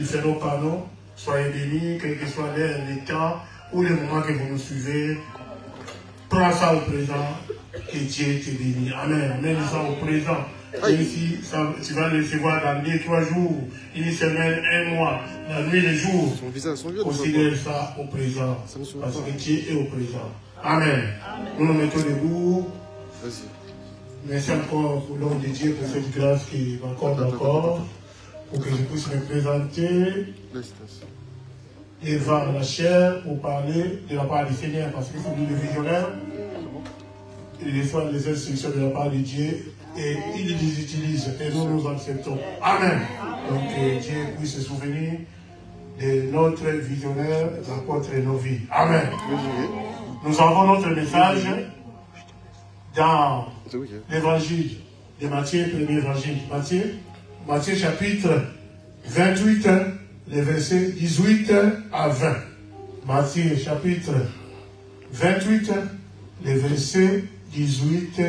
différents canaux. Soyez bénis, quel que soit les temps ou les moments que vous nous suivez. Prends ça au présent et Dieu te bénit. Amen. Mets ça au présent. Même si tu vas le recevoir dans 2-3 jours, une semaine, un mois, la nuit, les jours, considère ça au présent. Parce que Dieu est au présent. Amen. Nous nous mettons debout. Merci encore au nom de Dieu pour cette grâce qui m'accorde encore, pour que je puisse me présenter devant la chair pour parler de la part du Seigneur, parce que c'est lui le visionnaire. Il reçoit les instructions de la part de Dieu et il les utilise et nous nous acceptons. Amen. Donc Dieu puisse se souvenir de notre visionnaire, d'apporter nos vies. Amen. Nous avons notre message dans l'évangile de Matthieu, premier évangile. Matthieu chapitre 28, les versets 18 à 20. Matthieu chapitre 28, les versets 18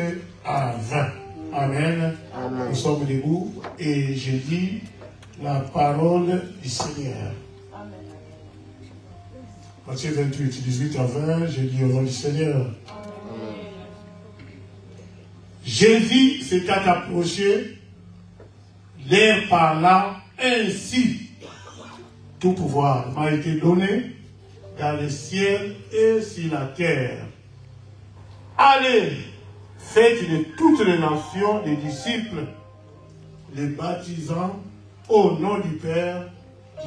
à 20. Amen. Amen. Nous sommes debout et je dis la parole du Seigneur. Amen. Matthieu 28, 18 à 20, je dis au nom du Seigneur. Amen. Jésus s'est approché, leur parla ainsi. Tout pouvoir m'a été donné dans le ciel et sur la terre. Allez, faites de toutes les nations des disciples, les baptisant au nom du Père,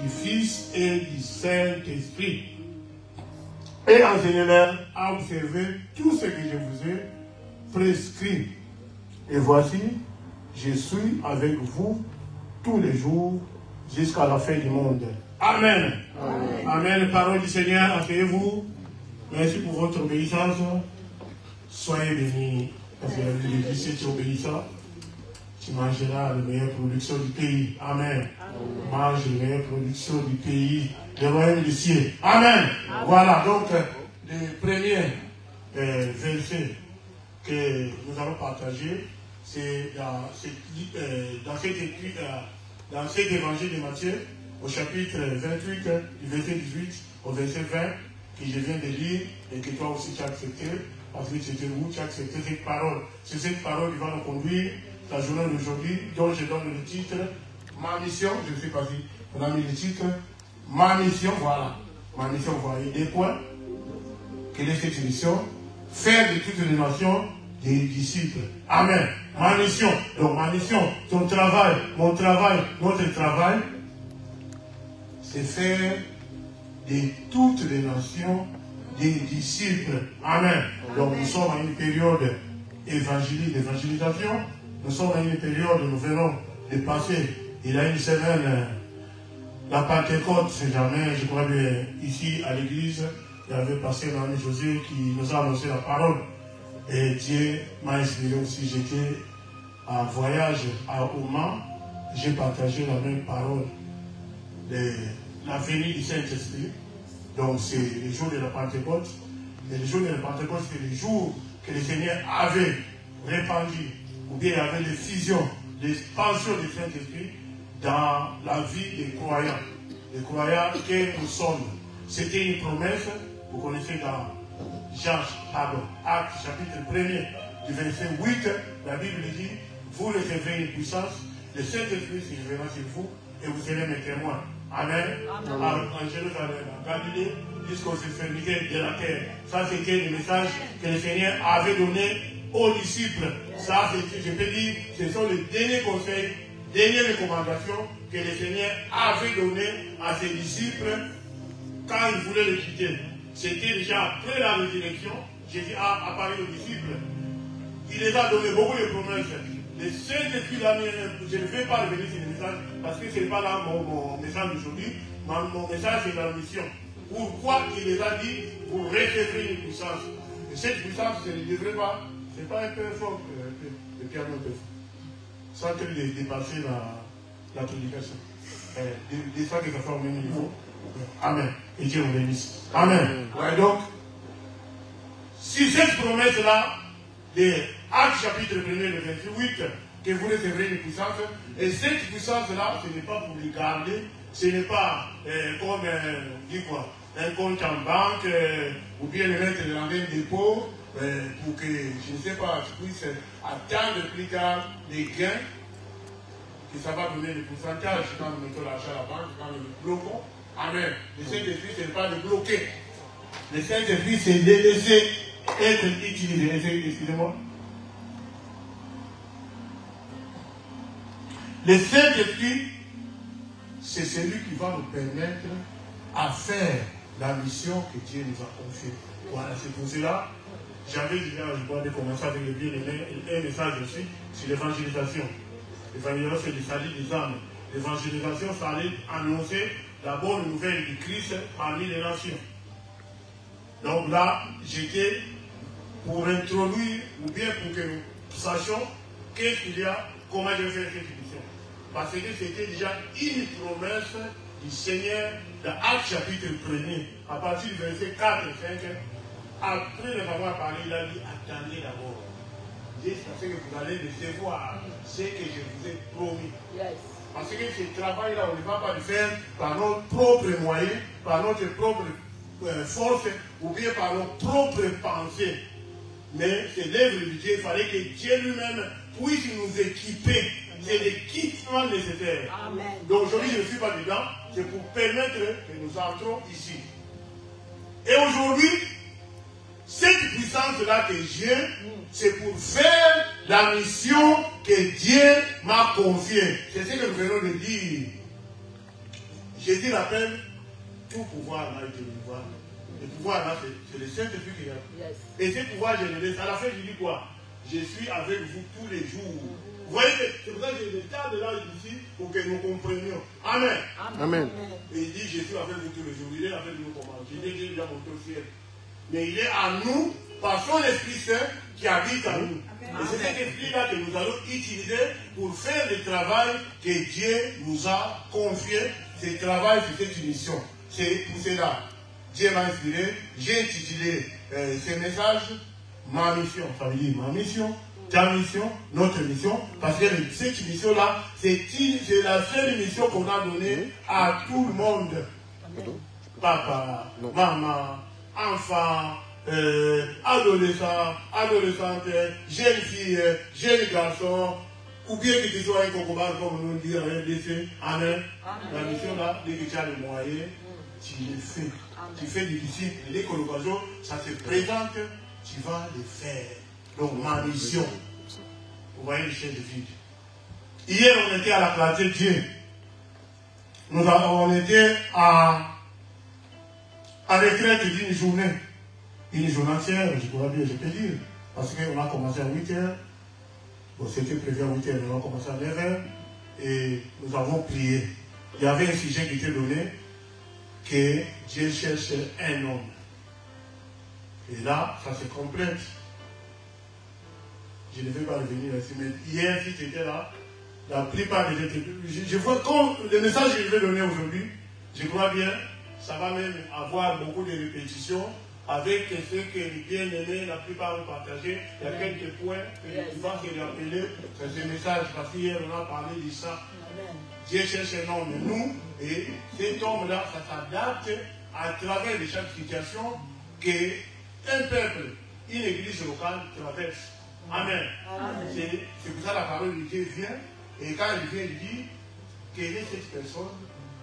du Fils et du Saint-Esprit. Et enseignez-leur à observer tout ce que je vous ai prescrit. Et voici, je suis avec vous tous les jours jusqu'à la fin du monde. Amen. Amen. Amen. Parole du Seigneur, asseyez-vous. Merci pour votre obéissance. Soyez bénis. Parce que la Bible dit, si tu obéis ça, tu mangeras la meilleure production du pays. Amen. Amen. Mange la meilleure production du pays, le royaume du ciel. Amen. Amen. Voilà, donc, le premier verset que nous allons partager, c'est dans cet évangile de Matthieu, au chapitre 28, du verset 18 au verset 20, que je viens de lire et que toi aussi tu as accepté. Parce que c'était où tu as accepté cette parole. C'est cette parole qui va nous conduire la journée d'aujourd'hui, dont je donne le titre, ma mission. Je ne sais pas si on a mis le titre, ma mission, voilà. Ma mission, voilà. Des points. Quelle est cette mission? Faire de toutes les nations des disciples. Amen. Ma mission. Donc ma mission, ton travail, mon travail, notre travail, c'est faire de toutes les nations des disciples. Amen. Donc nous sommes à une période évangélique, d'évangélisation. Nous sommes à une période où nous venons de passer, il y a une semaine, la Pentecôte, c'est jamais, je crois bien, ici à l'église, il y avait passé l'ami José qui nous a annoncé la parole. Et Dieu m'a inspiré aussi. J'étais en voyage à Oman, j'ai partagé la même parole de la venue du Saint-Esprit. Donc c'est le jour de la Pentecôte. Et le jour de la Pentecôte, c'est le jour que le Seigneur avait répandu, ou bien il y avait l'effusion, l'expansion du Saint-Esprit dans la vie des croyants. Les croyants que nous sommes. C'était une promesse, vous connaissez dans Actes chapitre 1er, du verset 8, la Bible dit, vous recevrez une puissance, le Saint-Esprit s'élèvera sur vous, et vous serez mes témoins. Amen. Amen. En Jérusalem, en Galilée, jusqu'aux extrémités de la terre. Ça, c'était le message que le Seigneur avait donné aux disciples. Ça, je peux dire, ce sont les derniers conseils, dernières recommandations que le Seigneur avait données à ses disciples quand il voulait les quitter. C'était déjà après la résurrection. Jésus a parlé aux disciples. Il les a donné beaucoup de promesses. Le Saint-Esprit, je ne vais pas revenir sur le message parce que ce n'est pas là mon message d'aujourd'hui. Mon message, c'est la mission. Pourquoi il les a dit, vous recevrez une puissance. Et cette puissance, ce ne devrait pas, ce n'est pas un peu fort, le piano un peu fort. Sans que de dépasser la prédication. De ça que ça fait au même niveau. Amen. Et Dieu vous bénisse. Amen. Ouais, donc, si cette promesse-là, de Actes chapitre 1er, le verset 8, que vous recevrez une puissance, et cette puissance-là, ce n'est pas pour les garder Ce n'est pas comme, dit quoi, un compte en banque ou bien le mettre dans un dépôt pour que, je ne sais pas, tu puisses attendre plus tard les gains, que ça va donner le pourcentage quand nous mettons l'argent à la banque, quand nous le bloquons. Amen. Le Saint-Esprit, ce n'est pas de bloquer. Le Saint-Esprit, c'est de laisser être utilisé. Excusez-moi. Le Saint-Esprit, c'est celui qui va nous permettre à faire la mission que Dieu nous a confiée. Voilà, c'est pour cela, j'avais déjà, je crois, de commencer avec le bien-aimé, un message aussi sur l'évangélisation. L'évangélisation, c'est le salut des âmes. L'évangélisation, ça allait annoncer la bonne nouvelle du Christ parmi les nations. Donc là, j'étais pour introduire, ou bien pour que nous sachions qu'est-ce qu'il y a, comment je vais faire cette émission. Parce que c'était déjà une promesse du Seigneur dans Actes chapitre 1er, à partir du verset 4 et 5. Après de m'avoir parlé, il a dit, attendez d'abord. Jusqu'à ce que vous allez recevoir ce que je vous ai promis. Yes. Parce que ce travail-là, on ne va pas le faire par nos propres moyens, par notre propre force, ou bien par nos propres pensées. Mais c'est l'œuvre de Dieu. Il fallait que Dieu lui-même puisse nous équiper. C'est l'équipement nécessaire. Amen. Donc aujourd'hui, je ne suis pas dedans. C'est pour permettre que nous entrons ici. Et aujourd'hui, cette puissance-là que j'ai, c'est pour faire la mission que Dieu m'a confiée. C'est ce que nous venons de dire. Jésus l'appelle tout pouvoir là, il te voit. Le pouvoir là, c'est le Saint-Esprit qui a. Yes. Et ce pouvoir, je le laisse. À la fin, je dis quoi? Je suis avec vous tous les jours. Vous voyez, c'est pour ça que j'ai le tas de là ici pour que nous comprenions. Amen. Amen. Et il dit, je suis avec vous tous les jours. Il est avec nous comment? Je l'ai déjà monté au ciel. Mais il est à nous par son Esprit Saint qui habite en nous. Amen. Et c'est cet esprit-là que nous allons utiliser pour faire le travail que Dieu nous a confié. C'est le travail sur cette mission. C'est pour cela. Dieu m'a inspiré. J'ai intitulé ces messages ma mission. Ça veut dire ma mission, ta mission, notre mission. Parce que cette mission-là, c'est la seule mission qu'on a donnée à tout le monde. Papa, maman, enfant, adolescent, adolescente, jeune fille, jeune garçon, ou bien que tu sois un cocoban, comme nous dit en RDC. Amen. La mission là, dès que tu as les moyens, tu les fais. Tu fais des disciples. Dès que l'occasion, ça se présente, tu vas les faire. Donc ma mission. Vous voyez le chef de vie. Hier, on était à la clarté de Dieu. On était à retraite d'une journée. Une journée entière, je crois bien, je peux dire. Parce qu'on a commencé à 8h. Bon, c'était prévu à 8h, mais on a commencé à 9h. Et nous avons prié. Il y avait un sujet qui était donné, que Dieu cherche un homme. Et là, ça se complète. Je ne vais pas revenir là-dessus, mais hier, si tu étais là, la plupart des études, je vois comme le message que je vais donner aujourd'hui, je crois bien, ça va même avoir beaucoup de répétitions avec ce que les bien-aimés, la plupart ont partagé. Il y a quelques points que tu vas se rappeler sur ce message, parce qu'hier, on a parlé de ça. Dieu cherche un homme, nous, et cet homme-là, ça s'adapte à travers chaque situation qu'un peuple, une église locale traverse. Amen. C'est pour ça que la parole de Dieu vient, et quand il vient, il dit, quelle est cette personne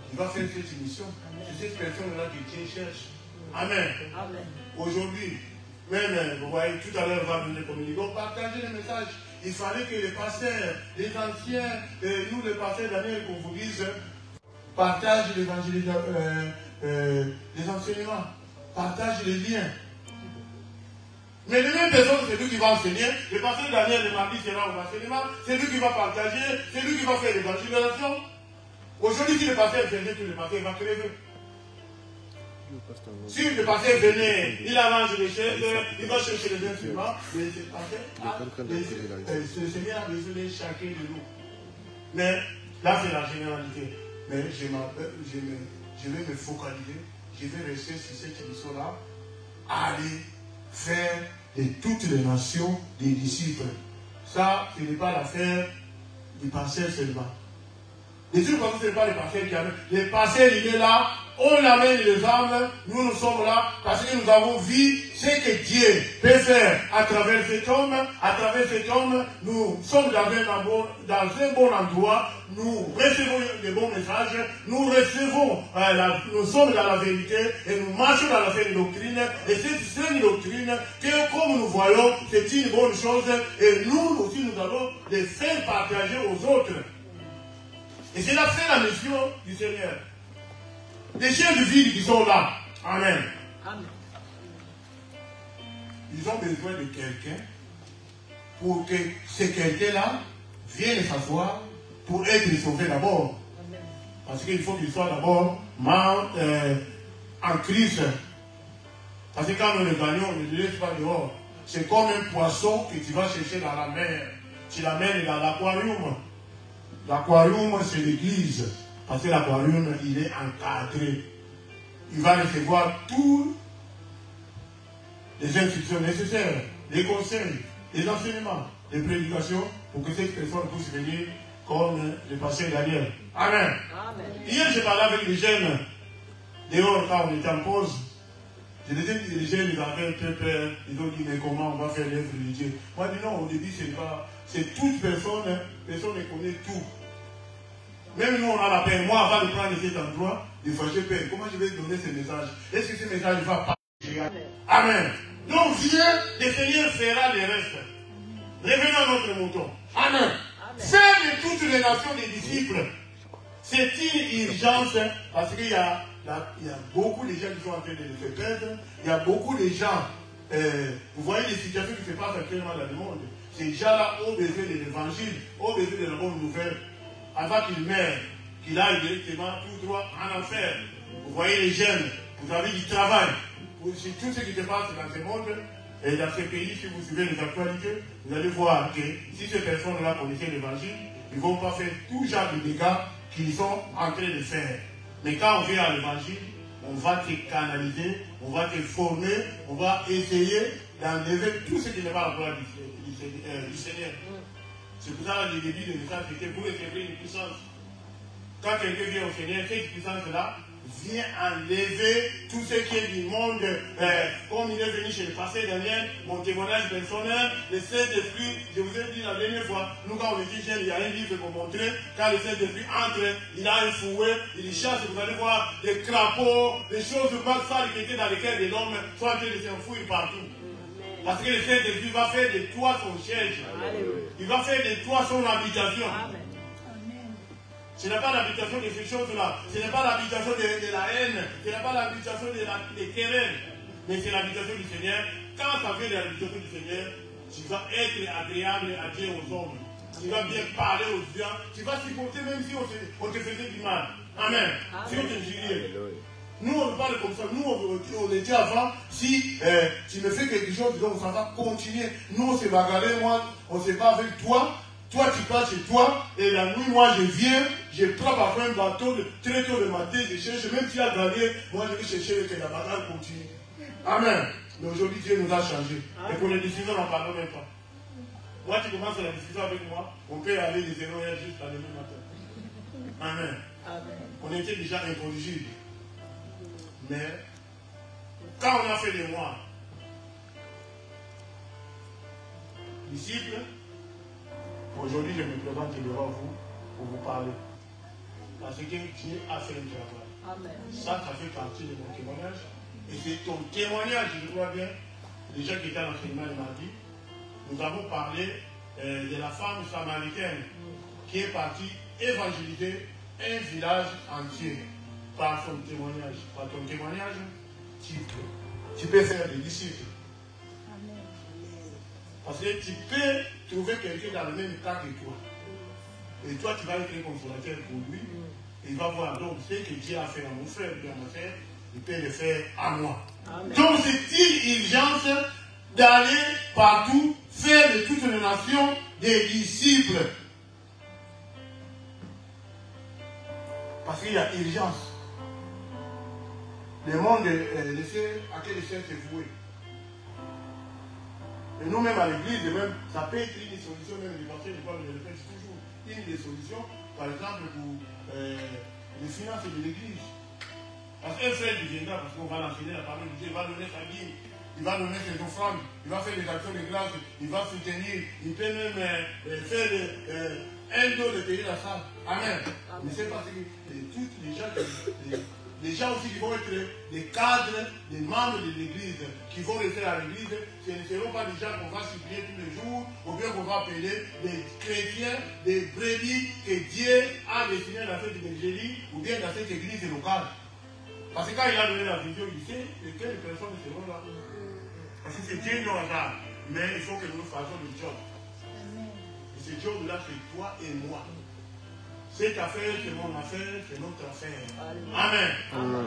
qui va faire cette mission? C'est cette personne-là que Dieu cherche. Amen. Aujourd'hui, même, vous voyez, tout à l'heure, on va venir communiquer, on partage les messages. Il fallait que les pasteurs, les anciens, nous les pasteurs Daniel, qu'on vous dise, partagent l'évangélisation, les enseignements, partagent les liens. Mais les mêmes personnes, c'est lui qui va enseigner. Le pasteur Daniel, le mardi, sera au enseignement. C'est lui qui va partager. C'est lui qui va faire l'évangélisation. Aujourd'hui, si le pasteur venait, tout le pasteur va crever. Si le pasteur venait, il avance les chaises, il va chercher les instruments. Mais le Seigneur a besoin de chacun de nous. Mais là, c'est la généralité. Mais je vais me focaliser. Je vais rester sur cette émission-là. Aller faire de toutes les nations des disciples. Ça, ce n'est pas l'affaire du pasteur seulement. Les trucs comme ça, ce n'est pas les pasteurs qui amènent. Les pasteurs, il est là, on amène les âmes, nous sommes là, parce que nous avons vu ce que Dieu peut faire à travers cet homme. À travers cet homme, nous sommes dans un bon endroit, nous recevons des bons messages, nous recevons, nous sommes dans la vérité, et nous marchons dans la saine doctrine, et cette saine doctrine, que comme nous voyons, c'est une bonne chose, et nous aussi, nous allons les faire partager aux autres. Et c'est là fait la mission du Seigneur. Les chiens de ville qui sont là. Amen. Amen. Ils ont besoin de quelqu'un pour que ce quelqu'un-là vienne s'asseoir pour être sauvé d'abord. Parce qu'il faut qu'il soit d'abord en Christ. Parce que quand nous le gagnons, on ne le laisse pas dehors. C'est comme un poisson que tu vas chercher dans la mer. Tu l'amènes dans l'aquarium. L'aquarium, c'est l'église. Parce que l'aquarium, il est encadré. Il va recevoir toutes les instructions nécessaires, les conseils, les enseignements, les prédications, pour que cette personne puisse venir comme le pasteur Daniel. Amen. Amen. Hier, j'ai parlé avec les jeunes, dehors, quand on était en pause. Je disais que les jeunes, ils avaient un peu peur. Ils ont dit, mais comment on va faire l'œuvre de Dieu? Moi, je dis non, au début, c'est toute personne, personne ne connaît tout. Même nous, on a la peine. Moi, avant de prendre cet endroit, il faut que j'ai peur. Comment je vais donner ce message? Est-ce que ce message va pas? Amen. Donc, viens, le Seigneur fera le reste. Revenons à notre mouton. Amen. Faire de toutes les nations des disciples, c'est une urgence parce qu'il y a beaucoup de gens qui sont en train de se perdre. Il y a beaucoup de gens. Vous voyez les situations qui se passent actuellement dans le monde. Ces gens-là ont besoin de l'évangile, ont besoin de la bonne nouvelle. Avant qu'il meure, qu'il aille directement tout droit en enfer. Vous voyez les jeunes, vous avez du travail. C'est tout ce qui se passe dans ce monde et dans ces pays, si vous suivez les actualités, vous allez voir que si ces personnes-là connaissaient l'évangile, ils ne vont pas faire tout genre de dégâts qu'ils sont en train de faire. Mais quand on vient à l'évangile, on va te canaliser, on va te former, on va essayer d'enlever tout ce qui n'est pas la gloire du Seigneur. C'est pour ça que le début de message, c'était vous recevrez une puissance. Quand quelqu'un vient au Seigneur, cette puissance-là vient enlever tout ce qui est du monde. Comme il est venu chez le pasteur Daniel, mon témoignage personnel, le Saint-Esprit, je vous ai dit la dernière fois, nous quand on était jeunes, il y a un livre pour montrer, quand le Saint-Esprit entre, il a un fouet, il chasse, vous allez voir des crapauds, des choses mal sales qui étaient dans les cœurs de l'homme, sont en train de s'enfouir partout. Parce que le Saint-Esprit va faire de toi son siège. Il va faire de toi son habitation. Amen. Ce n'est pas l'habitation de ces choses-là. Ce n'est pas l'habitation de la haine. Ce n'est pas l'habitation des querelles. Mais c'est l'habitation du Seigneur. Quand tu as fait l'habitation du Seigneur, tu vas être agréable à Dieu aux hommes. Tu vas bien parler aux gens. Tu vas supporter même si on te faisait du mal. Amen. Si on te jurait. Nous, on parle comme ça. Nous, on était avant. Si tu me fais quelque chose, donc ça va continuer. Nous, on s'est bagarré, moi, on s'est pas avec toi. Toi, tu pars chez toi. Et la nuit, moi, je viens. Je prends parfois un bateau très tôt le matin. Je cherche. Même si tu as gagné, moi, je vais chercher que la bagarre continue. Amen. Mais aujourd'hui, Dieu nous a changé. Et pour les décisions, on n'en parle même pas. Moi, tu commences la discussion avec moi. On peut aller les 0 heures jusqu'à demain matin. Amen. Amen. On était déjà incorrigibles. Mais quand on a fait des mois, disciples, aujourd'hui je me présente devant vous pour vous parler. Parce que Dieu a fait un travail. Amen. Ça fait partie de mon témoignage. Et c'est ton témoignage, je crois bien. Les gens qui étaient à l'enseignement le mardi, nous avons parlé de la femme samaritaine qui est partie évangéliser un village entier. Par son témoignage. Par ton témoignage, tu peux faire des disciples. Amen. Parce que tu peux trouver quelqu'un dans le même cas que toi. Et toi, tu vas être un consolateur pour lui. Et il va voir donc ce que Dieu a fait à mon frère et à ma frère, il peut le faire à moi. Amen. Donc c'est une urgence d'aller partout, faire de toutes les nations des disciples. Parce qu'il y a urgence. Le monde, à quel échelle c'est voué. Et nous-mêmes à l'église, même, ça peut être une solution, même les pasteurs, je parle de le faire toujours, une des solutions, par exemple, pour les finances de l'église. Parce qu'un frère viendra, parce qu'on va l'enseigner la parole de Dieu, il va donner sa vie, il va donner ses offrandes, il va faire des actions de grâce, il va soutenir, il peut même faire un don de payer la salle. Amen. Mais c'est parce que tous les gens aussi qui vont être des cadres, des membres de l'église, qui vont rester à l'église, ce ne seront pas des gens qu'on va supplier tous les jours, ou bien qu'on va appeler des chrétiens, des brebis que Dieu a destinés dans cette évangélie, ou bien dans cette église locale. Parce que quand il a donné la vision, il sait que quelles personnes seront là. Parce que c'est Dieu non hasard. Mais il faut que nous fassions le job. Et ce job-là, c'est toi et moi. Cette affaire, c'est mon affaire, c'est notre affaire. Amen. Amen.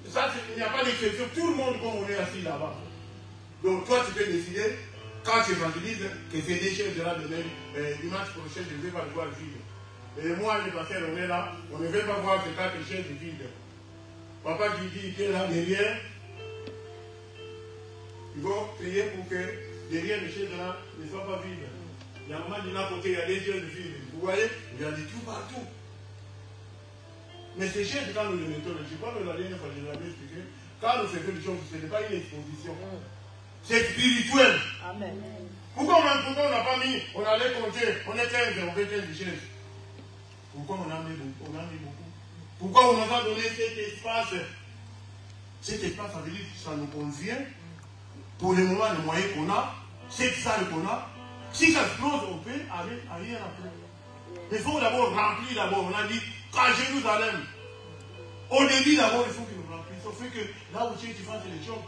Ça, il n'y a pas d'exception. Tout le monde, comme on est assis là-bas. Donc, toi, tu peux décider, quand tu évangélises, que ces deux chaises-là, dimanche prochain, je ne vais pas le voir vide. Et moi, les pasteurs, on est là, on ne veut pas voir ces 4 chaises vides. Papa qui dit qu'il est là derrière, ils vont prier pour que derrière les chaises-là ne soient pas vides. Il y a un moment de l'autre côté, il y a des chaises vides. Vous voyez, il y a des trous partout. Mais ces chaises, quand nous les mettons, je crois que la dernière fois, je l'avais expliqué, quand nous faisons des choses, ce n'est pas une exposition. C'est spirituel. Amen. Pourquoi on n'a pas mis, on allait compter, on est 15, on fait 15 chaises. Pourquoi on a mis beaucoup? Pourquoi on nous a donné cet espace? Cet espace, ça veut dire que ça nous convient pour le moment, les moyens qu'on a, cette salle qu'on a. Si ça explose, on peut aller ailleurs après. Il faut d'abord remplir d'abord. On a dit qu'à Jérusalem, au début d'abord, il faut qu'ils nous remplissent. Ça fait que là où tu fasses les choses.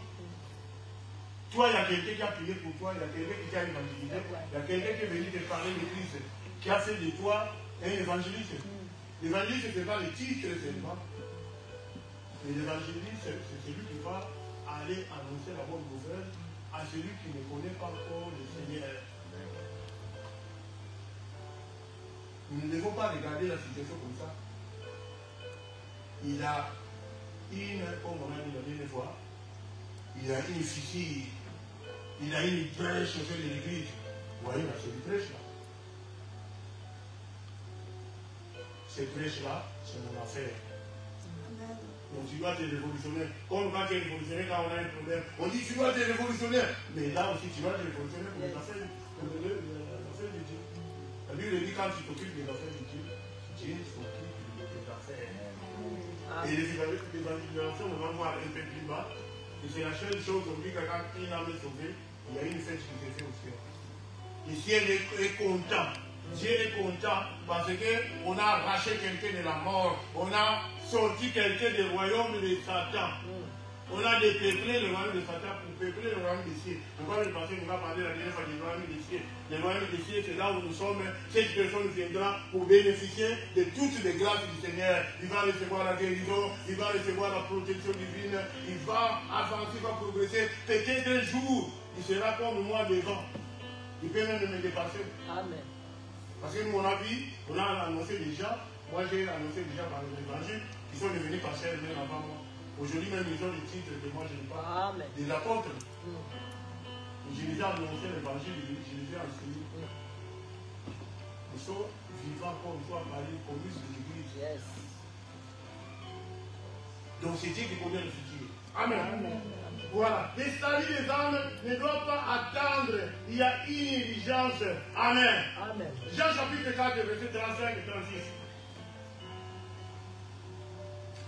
Toi, il y a quelqu'un qui a prié pour toi, il y a quelqu'un qui t'a évangélisé, il y a quelqu'un qui est venu te parler de Christ, qui a fait de toi un évangéliste. L'évangéliste, ce n'est pas le titre seulement. Mais l'évangéliste, c'est celui qui va aller annoncer la bonne nouvelle à celui qui ne connaît pas encore le Seigneur. Nous ne devons pas regarder la situation comme ça. Il a comme on a dit la dernière fois, il a une fissure, il a une brèche au sein de l'église. Vous voyez, là, c'est une brèche là. Cette brèche-là, c'est mon affaire. Donc tu dois te révolutionner. Comme quand tu es révolutionnaire, quand on a un problème, on dit tu dois te révolutionner. Mais là aussi, tu dois te révolutionner pour les affaires de Dieu. La Bible dit quand tu t'occupes des affaires de Dieu, Dieu s'occupe de tes affaires. Et les évangélisations, on va voir un peu plus bas. Et c'est la seule chose, on dit que quand une âme est sauvée, il y a une fête qui se fait au ciel. Et si elle est contente, Dieu est content parce qu'on a arraché quelqu'un de la mort. On a sorti quelqu'un du royaume de Satan. On a dépeuplé le royaume de Satan pour peupler le royaume des cieux. Pourquoi le passé nous va parler la dernière fois du royaume des cieux? Le royaume des cieux, c'est là où nous sommes. Cette personne viendra pour bénéficier de toutes les grâces du Seigneur. Il va recevoir la guérison, il va recevoir la protection divine, il va avancer, il va progresser. Peut-être un jour, il sera comme moi devant. Il peut même me dépasser. Amen. Parce que nous, on a vu, on a annoncé déjà, moi j'ai annoncé déjà par l'évangile, qui sont devenus pasteurs même avant moi. Aujourd'hui même, ils ont des titres que moi je n'ai pas. Amen. Des apôtres. Je les ai annoncé l'évangile, je les ai enseignés. Ils sont vivants comme toi à Paris, comme de l'église. Yes. Donc c'est Dieu qui connaît le futur. Amen. Amen. Voilà. Les saluts des âmes ne doivent pas attendre. Il y a une urgence. Amen. Amen. Jean chapitre 4, verset 35 et 36.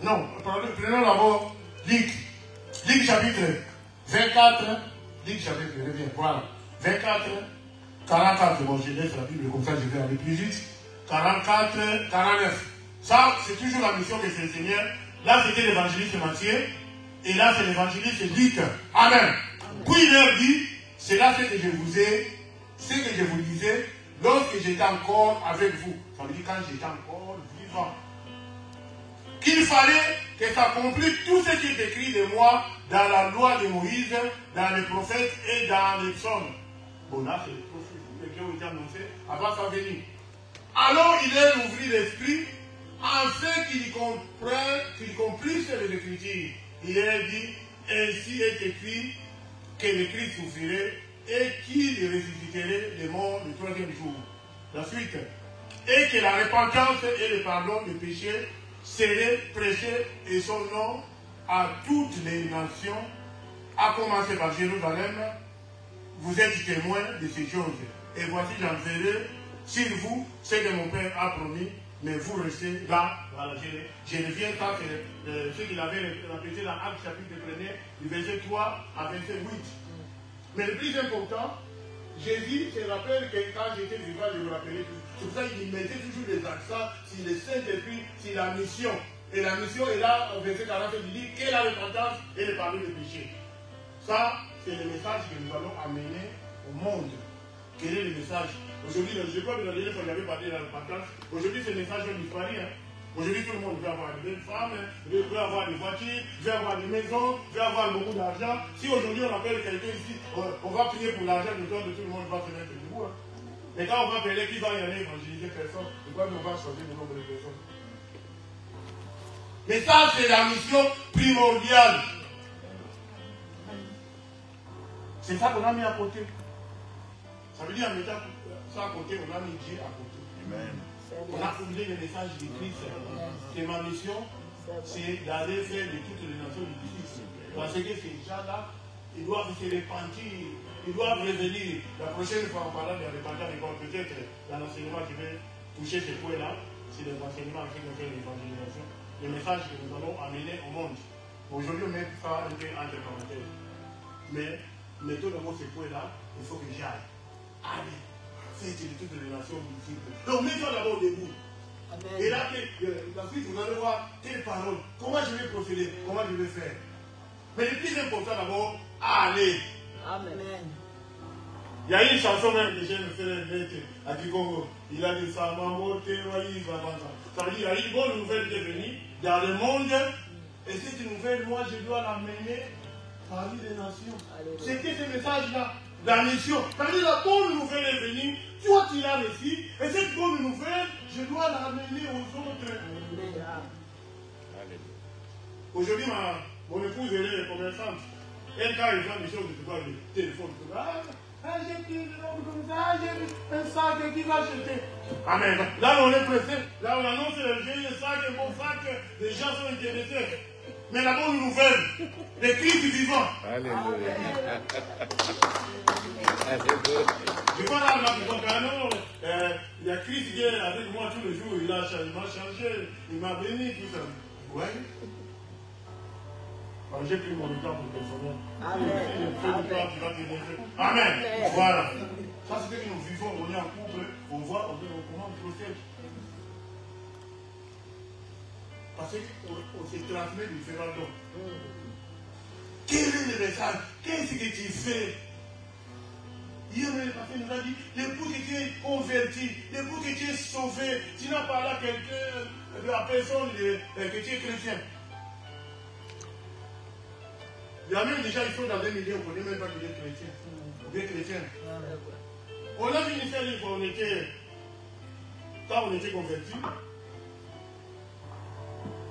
Non, prenons d'abord Luc. Luc chapitre 24. Luc chapitre, reviens, voilà. 24, 44. Bon, je laisse la Bible comme ça, je vais aller plus vite. 44, 49. Ça, c'est toujours la mission que fait le Seigneur. Là, c'était l'évangéliste Matthieu. Et là, c'est l'évangéliste Luc. Amen. Amen. Puis il leur dit, c'est là ce que je vous disais, lorsque j'étais encore avec vous. Ça veut dire quand j'étais encore vivant. Qu'il fallait que s'accomplisse tout ce qui est écrit de moi dans la loi de Moïse, dans les prophètes et dans les psaumes. Bon, là, c'est les prophètes qui ont été annoncés avant sa venue. Alors, il leur ouvrit l'esprit, afin qu'ils comprennent les Écritures. Il leur dit, ainsi est écrit que le Christ souffrirait et qu'il ressusciterait les morts le 3e jour. La suite. et que la repentance et le pardon des péchés seraient prêchés et son nom à toutes les nations, à commencer par Jérusalem. Vous êtes témoins de ces choses. Et voici, j'enverrai sur vous ce que mon Père a promis, mais vous restez là. Voilà, je reviens, ça c'est ce qu'il avait répété dans Actes chapitre 1, du verset 3 à verset 8. Mais le plus important, Jésus se rappelle que quand j'étais vivant, je me rappelais tout. C'est pour ça qu'il mettait toujours des accents sur les Saint-Esprit, sur la mission. Et la mission est là, au verset 40, il dit que la repentance et le pardon des péchés. Ça, c'est le message que nous allons amener au monde. Quel est le message? Aujourd'hui, je crois que la dernière fois j'avais parlé de la repentance. Aujourd'hui, ce message est disparu. Aujourd'hui, tout le monde veut avoir de belles femmes, veut avoir des voitures, veut avoir des maisons, veut avoir beaucoup d'argent. Si aujourd'hui on appelle quelqu'un ici, on va prier pour l'argent, le temps de tout le monde va se mettre debout. Et quand on va appeler qui va y aller évangéliser personne, je crois qu'on va changer le nombre de personnes. Mais ça, c'est la mission primordiale. C'est ça qu'on a mis à côté. Ça veut dire en mettant ça à côté, on a mis Dieu à côté. Amen. On a oublié le message de Christ. C'est ma mission, c'est d'aller faire de toutes les nations du disciple. Parce que ces gens-là, ils doivent se repentir, ils doivent revenir. La prochaine fois, en parlant de repentance, peut-être dans l'enseignement qui va toucher ce point-là, c'est l'enseignement qui va faire l'évangélisation. Le message que nous allons amener au monde. Aujourd'hui, on met ça un peu entre parenthèses. Mais mettons dans ce point-là, il faut que j'aille. Allez. C'est de toutes les nations multiples. Donc, mettons d'abord debout. Amen. Et là, la suite, vous allez voir quelles paroles, comment je vais procéder, comment je vais faire. Mais le plus important d'abord, allez. Amen. Il y a une chanson même que j'ai fait à Dikongo. Il a dit ça, maman, ça veut dire, il y a une bonne nouvelle qui est venue dans le monde. Et cette nouvelle, moi, je dois l'amener parmi les nations. C'était ce message-là. La mission, c'est-à-dire la bonne nouvelle est venue, toi tu l'as reçue, et cette bonne nouvelle, je dois l'amener aux autres. Aujourd'hui, mon épouse, elle est commerçante. Elle, quand elle fait des choses, tu vois, le téléphone, tu vois, j'ai pris comme ça, j'ai un sac qui va acheter. Amen. Là, on est pressé, là, on annonce j'ai un sac, un bon sac, les gens sont intéressés. Mais la bonne nouvelle, le Christ vivant. Alléluia. Je vois là, non, il y a Christ qui est avec moi tous les jours, il m'a changé, il m'a béni, tout ça. Ouais. Alors, j'ai pris mon temps pour personnel. Amen. Amen. Voilà. Ça, c'est ce que nous vivons, on est en couple, on voit, comment on procède. Parce qu'on se transmet différents dons. Quel est le message? Qu'est-ce que tu fais? Hier, le pasteur nous a dit, depuis que tu es converti, depuis que tu es sauvé, tu n'as pas là quelqu'un, la personne que tu es chrétien. Il y a même des gens qui sont dans des milieux, on ne connaît même pas qu'il est chrétien. Ou bien chrétien. On a fini faire quand on était converti.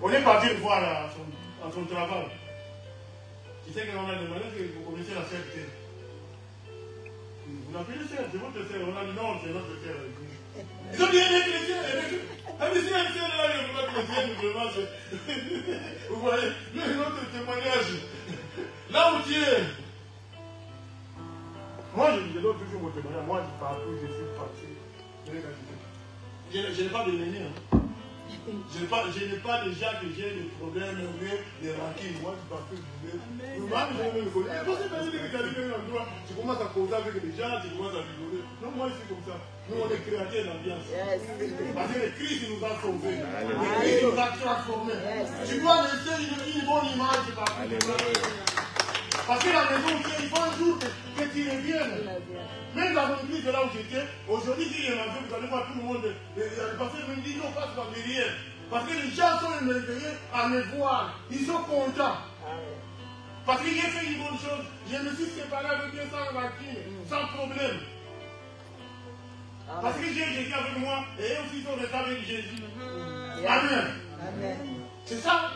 On est parti le voir à son travail. Tu sais qu'on a demandé que vous connaissez la sœur. Vous l'appelez sœur, c'est votre sœur. On a dit non, c'est notre sœur. Ils ont dit, elle est chrétienne. Elle dit, si elle est sœur là, elle n'est pas chrétienne, vraiment. Vous voyez, notre témoignage. Là où tu es. Moi, je donne toujours mon témoignage. Moi, je parle plus, je suis parti. Je n'ai pas de l'ennemi. Je n'ai pas déjà que j'ai des problèmes, des rancunes. Moi, je parle plus du bleu. Moi, je me connais. Tu commences à causer avec les gens, tu commences à rigoler. Non, moi, je suis comme ça. Nous, on est créateurs d'ambiance. Parce que le Christ nous a sauvés. Le Christ nous a transformés. Tu dois laisser une bonne image par parce que la maison, il faut un jour que tu reviennes. Même dans l'église là où j'étais, aujourd'hui, si il y en a deux, vous allez voir tout le monde. Le pasteur me dit non, passe par derrière. Parce que les gens sont émerveillés à me voir. Ils sont contents. Parce que j'ai fait une bonne chose. Je me suis séparé avec eux sans rancune, sans problème. Parce que j'ai Jésus avec moi et eux aussi sont restés avec Jésus. Amen. Amen. C'est ça,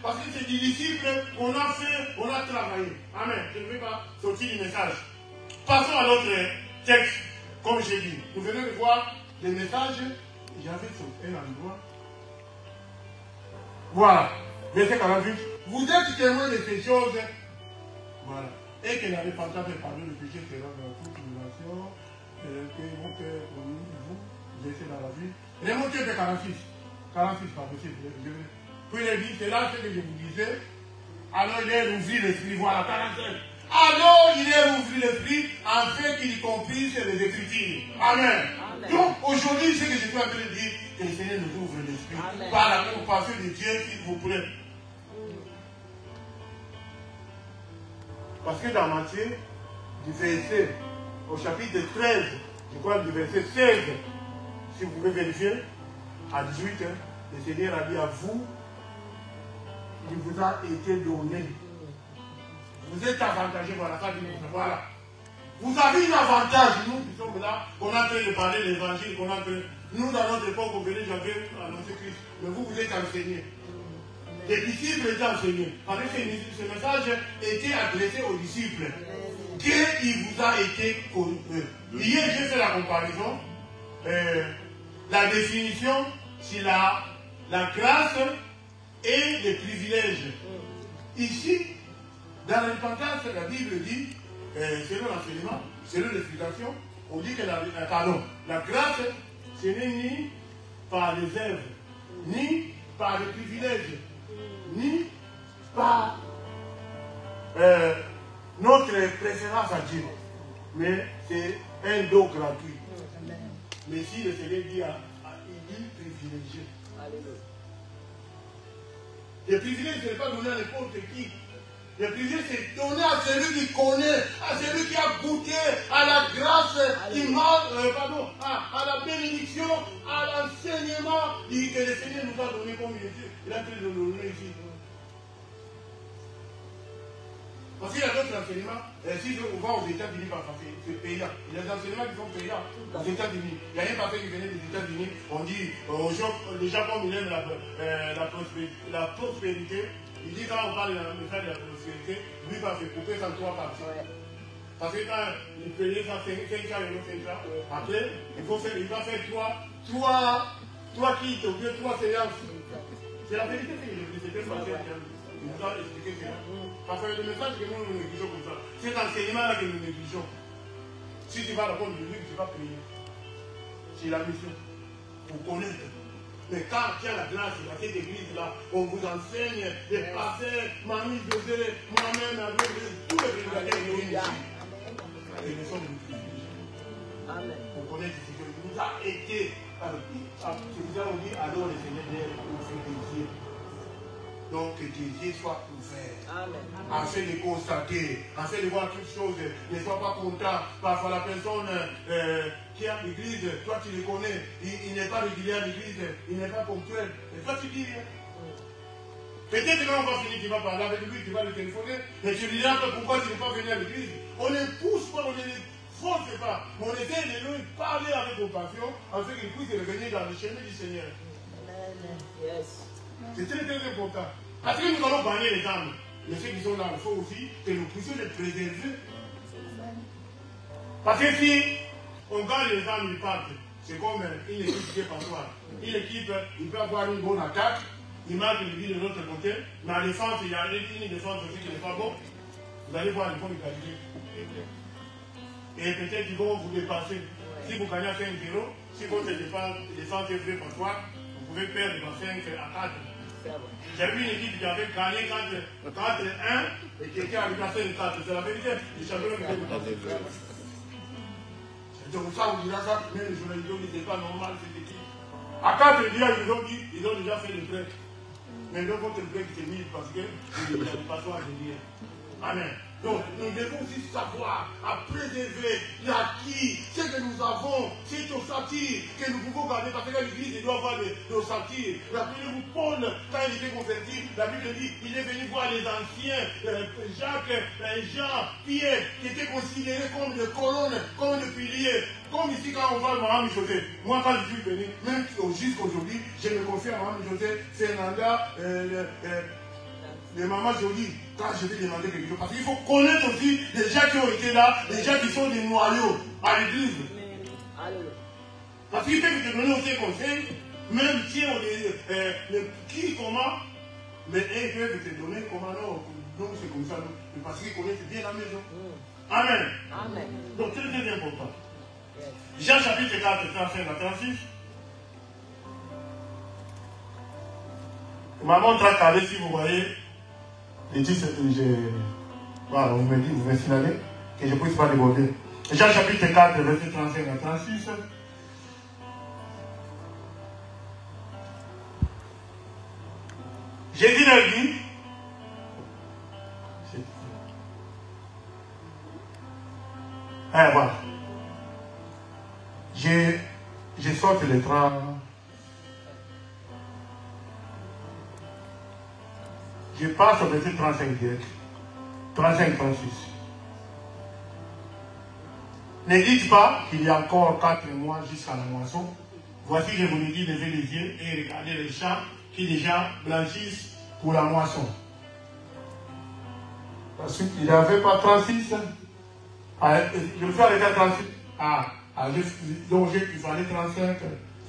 parce que c'est des disciples qu'on a fait, on a travaillé. Amen. Je ne vais pas sortir du message. Passons à notre texte. Comme j'ai dit, nous venons de voir le message j'avais un endroit. Voilà. Verset 48. Vous êtes témoins de ces choses. Voilà. Et que la repentance et pardon de péché sera dans toute les nations. Que mon cœur connu, vous laissez dans la vie. Remontez de 46. 46, pas possible. Puis il dit, c'est là ce que je vous disais. Alors il est ouvert l'esprit. Voilà, 47. Alors il est ouvert l'esprit afin qu'il comprenne les Écritures. Amen. Amen. Donc aujourd'hui, ce que je suis en train de dire, que le Seigneur nous ouvre l'esprit par la compassion de Dieu, s'il vous plaît. Parce que dans Matthieu, du verset au chapitre 13, je crois du verset 16, si vous pouvez vérifier, à 18, le Seigneur a dit à vous, il vous a été donné. Vous êtes avantagés, voilà, ça dit, voilà. Vous avez un avantage, nous qui sommes là, qu'on a en train de parler de l'évangile, qu'on a en train... Nous, dans notre époque, au Bénin, j'avais annoncé Christ, mais vous, vous êtes enseignés. Les disciples étaient enseignés. Parce que ce message était adressé aux disciples. Qu'il vous a été connu. Hier, j'ai fait la comparaison. La définition, c'est la grâce et les privilèges. Ici, dans la repentance, la Bible dit, selon l'enseignement, selon l'explication, on dit que la grâce, ce n'est ni par les œuvres, ni par les privilèges, ni par notre préférence à Dieu. Mais c'est un don gratuit. Mais si le Seigneur dit il dit privilégié. Les privilèges, ce n'est pas donné à n'importe qui. Les privilèges, c'est donné à celui qui connaît, à celui qui a goûté à la grâce, à la bénédiction, à l'enseignement que le Seigneur nous a donné comme il a traité de nous donner ici. Parce qu'il y a d'autres enseignements. Si on va aux États-Unis, c'est payant. Il y a des enseignements qui sont payants aux États-Unis. Il y a un parfait qui venait des États-Unis. On dit aux gens, les gens comme ils aiment la prospérité, il dit quand on parle de la prospérité, lui va se couper en 3 parties. Parce que quand il payait 5 ans, après, il va faire 3 kits ou bien 3 séances. C'est la vérité que je dis, c'est pas il nous a expliqué cela. Parce que le message que nous négligeons comme ça, cet enseignement-là que nous négligeons, si tu vas répondre de lui, tu vas payer. C'est la mission. Pour connaître. Mais quand il y a la grâce, dans cette église-là, on vous enseigne les pasteurs, Mamie José, moi-même, tous les prédicateurs qui viennent ici. Et nous sommes des privilégiés. Pour connaître ce que nous a été. C'est nous avons dit, alors le Seigneur nous fait plaisir. Donc que tes yeux soient ouverts, afin de constater, afin de voir toutes choses, ne sois pas content. Parfois la personne qui est à l'église, toi tu le connais, il n'est pas régulier à l'église, il n'est pas ponctuel, et toi tu dis rien. Peut-être que quand on va finir, tu vas parler avec lui, tu vas le téléphoner, et tu lui dis pourquoi tu n'es pas venu à l'église. On ne pousse pas, on ne les force pas, mais on essaie de lui parler avec compassion, afin qu'il puisse revenir dans le chemin du Seigneur. Yes. C'est très très important. Parce que nous allons gagner les âmes. Mais ceux qui sont là, il faut aussi que nous puissions les préserver. Parce que si on gagne les âmes, ils partent. C'est comme une équipe qui est parfois. Une équipe, il peut avoir une bonne attaque, il marque le but de l'autre côté, mais en défense, il y a une défense aussi qui n'est pas bonne. Vous allez voir les bonnes qualités. Et peut-être qu'ils vont vous dépasser. Si vous gagnez à 5-0, si votre défense est vraie pour toi, vous pouvez perdre dans 5 à 4. J'ai vu une équipe qui avait gagné 4-1 et qui était arrivé à 5-4. C'est la vérité. Les champions étaient de c'est pour ça qu'on dira ça, même les journalistes disent que ce n'est pas normal cette équipe. À 4 dias, ils ont dit, ils ont déjà fait le break. Mais donc votre break c'est mis parce que il n'y a pas à venir. Amen. Donc, nous devons aussi savoir à préserver l'acquis, ce que nous avons, c'est nos satires que nous pouvons garder, parce que l'Église doit avoir nos satires. Rappelez-vous, Paul, quand il était converti, la Bible dit, il est venu voir les anciens, Jacques, Jean, Pierre, qui étaient considérés comme des colonnes, comme des piliers. Comme ici, quand on voit Mme José, moi quand je suis venu, même jusqu'aujourd'hui, je me confie à Mme José, Fernanda, les mamans Jolie, quand je vais demander quelque chose, parce qu'il faut connaître aussi les gens qui ont été là, les gens qui sont des noyaux à l'église. Parce qu'il fait que te donner aussi des conseils, même tiens, qui, comment, mais ils peuvent te donner comment non. Donc c'est comme ça, parce qu'ils connaissent bien la maison. Amen. Amen. Donc c'est très important. Jean chapitre 4, 35 à 36. Ma montre a calé, si vous voyez, les titres, voilà, vous me dites, vous me signalez, que je ne puisse pas déborder. Jean chapitre 4, verset 35 à 36. Jésus leur dit, voilà. Je sorte le train. Je passe au verset 35 direct. 35, 36. Ne dites pas qu'il y a encore 4 mois jusqu'à la moisson. Voici, je vous le dis, levez les yeux et regardez les champs qui déjà blanchissent pour la moisson. Parce qu'il n'y avait pas 36. Je me suis arrêté à 36. Donc il fallait 35.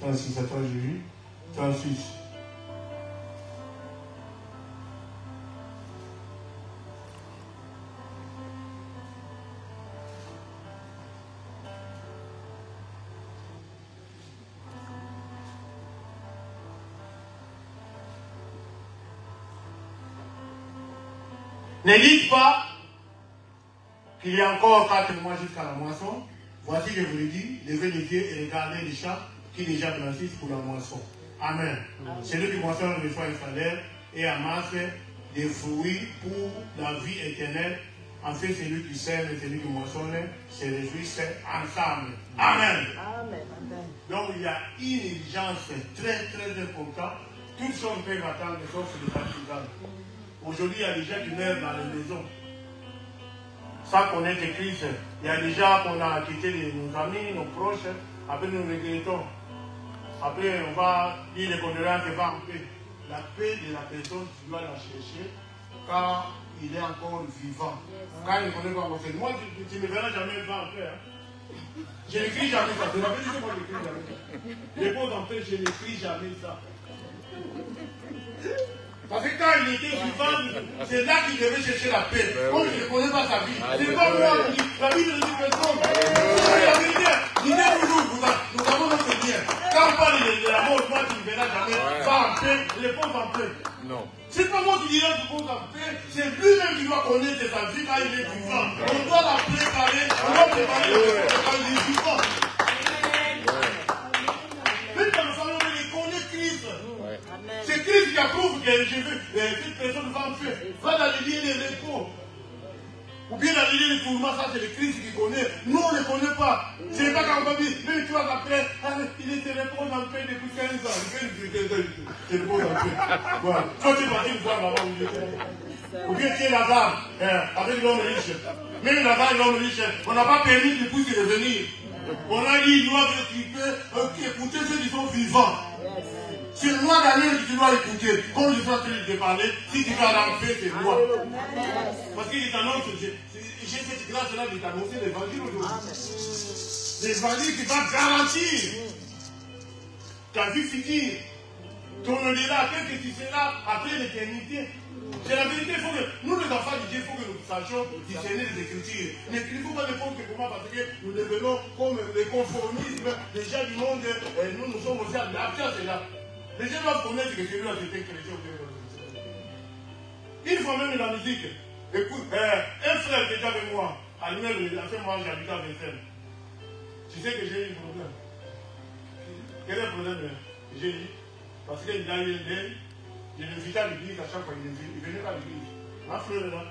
36, attends, j'ai vu. 36. Ne dites pas qu'il y a encore 4 mois jusqu'à la moisson. Voici, je vous le dis, levez les yeux et regardez les champs qui déjà blanchissent pour la moisson. Amen. Celui qui moissonne reçoit un salaire et amasse des fruits pour la vie éternelle. En fait, celui qui sème et celui qui moissonne se réjouissent ensemble. Amen. Amen. Donc, il y a une exigence très, très importante. Toutes choses peuvent attendre, sauf les partisans. Aujourd'hui, il y a des gens qui meurent dans les maisons. Sans connaître Christ, il y a des gens qu'on a quitté nos amis, nos proches. Après, nous regrettons. Après, on va dire les condoléances et va en paix. La paix de la personne, tu dois la chercher quand il est encore vivant. Quand il ne connaît pas encore fait. Moi, tu ne verras jamais vivant en paix. Je n'écris jamais ça. C'est la vérité que moi, je n'écris jamais ça. Les pauvres en paix, je n'écris jamais ça. Parce que quand il était vivant, c'est là qu'il devait chercher la paix. Comme je ne connais pas sa vie. C'est pas moi qui dis. La vie ne dit personne. C'est la vérité. L'idée toujours, nous avons notre bien. Quand on parle de la mort, moi, tu ne verras jamais. Va en paix, les pauvres en paix. Non. C'est pas moi qui dirai du pauvre en paix. C'est lui-même qui doit connaître sa vie quand il est vivant. On doit la préparer. On doit préparer le pauvre quand il est vivant. Même quand nous allons les connaître Christ. C'est Christ qui approuve que je veux cette personne va en paix. Va dans les lieux de repos. Ou bien dans les lieux de tourment, ça c'est le Christ qui connaît. Nous on ne le connaît pas. C'est pas quand on va dire, même tu vas après, il se repose en paix depuis 15 ans. Il se repose en paix. Voilà. Toi tu es parti une fois là-bas où il était. Ou bien tu es là-bas, avec l'homme riche. Même là-bas, l'homme riche, on n'a pas permis qu'il puisse revenir. On a dit, il doit écouter ceux qui sont vivants. C'est moi, Daniel, que tu dois écouter. Comme je suis en train de te parler, si tu vas l'enfer, c'est moi. Parce qu'il t'annonce, j'ai cette grâce-là de t'annoncer l'évangile aujourd'hui. L'évangile qui va garantir ta vie future. Ton au-delà, qu'est-ce que tu seras après l'éternité. C'est la vérité, il faut que nous, les enfants de Dieu, il faut que nous sachions discerner les Écritures. N'écrivons pas n'importe comment parce que nous devenons comme les conformismes des gens du monde. Nous sommes aussi adaptés à cela. Les gens doivent connaître que celui-là c'était chrétien ou chrétien. Une fois même dans la musique, écoute, un frère qui était avec moi, à lui-même, il a fait moi, j'habite à Bethel. Tu sais que j'ai eu un problème. Quel est le problème que j'ai eu? Parce qu'il a eu un deuil. Je l'invitais à l'église à chaque fois, il venait à l'église. Ma frère est là.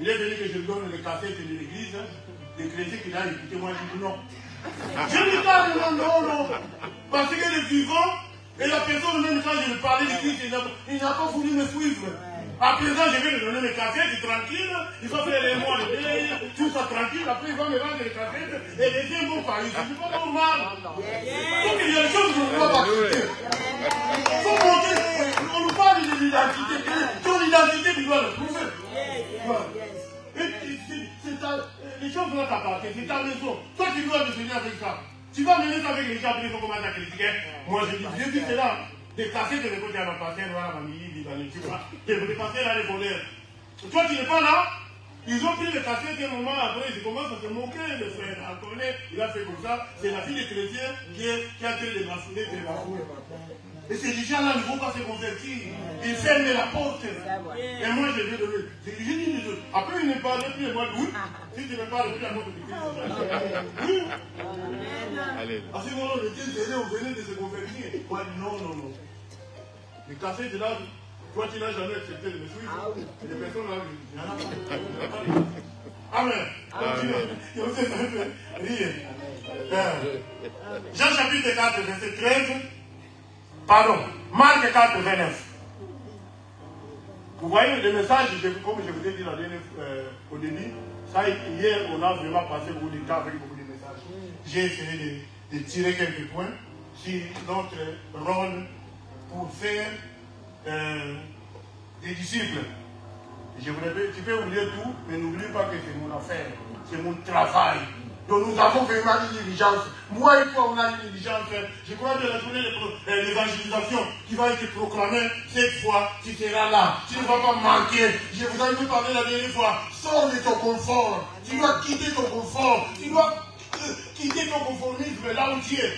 Il est venu que je lui donne les cassettes de l'église, des chrétiens qu'il a écouté. Moi, je dis non. Je lui parle, non. Parce que le vivant, et la personne, même quand je lui parlais de Christ, il n'a pas voulu me suivre. À présent, je vais lui donner mes cassettes, tranquille. Il va faire les mois de deuil, tout ça tranquille. Après, il va me rendre les cassettes et les deux vont parler. Je ne suis pas normal. Donc, il y a des choses qu'on ne doit pas quitter. Il faut montrer. On nous parle de l'identité. Ton identité, tu dois le prouver. Voilà. Les choses doivent t'appartenir. C'est ta maison. Toi, tu dois devenir avec ça. Tu vas mener ça avec les gens, ils vont commencer à critiquer. Moi, j'ai vu cela. Des cassettes de l'époque, il y a un pasteur, voilà, ma mie, tu vois. Les pasteurs là, les voleurs. Toi, tu n'es pas là. Ils ont pris les cassettes et un moment après, ils commencent à se moquer. Le frère Antoine, il a fait comme ça. C'est la fille des chrétiens qui a créé les bafoués. Et ces gens-là ne vont pas se convertir. Ils ferment la porte. Et moi, je vais de lui. J'ai dit, après, il ne parle plus de moi. Oui. Si tu ne parles plus, la porte de Christ. Oui. À ce moment-là, le Dieu on venait de se convertir. Moi, non. Les cassettes là, toi, tu n'as jamais accepté de me suivre. Et les personnes là, il n'y en a pas. Amen. Jean chapitre 4, verset 13. Pardon, Marc 4, 29. Vous voyez le message, comme je vous ai dit au début, ça, hier, on a vraiment passé beaucoup de temps avec beaucoup de messages. J'ai essayé de tirer quelques points sur notre rôle pour faire des disciples. Tu peux oublier tout, mais n'oublie pas que c'est mon affaire, c'est mon travail. Donc nous avons vraiment une diligence. Moi et toi, on a une diligence. Je crois que la journée de l'évangélisation qui va être proclamée, cette fois, tu seras là. Tu ne vas pas manquer. Je vous avais parlé la dernière fois. Sors de ton confort. Tu dois quitter ton confort. Tu dois quitter ton conformisme là où tu es.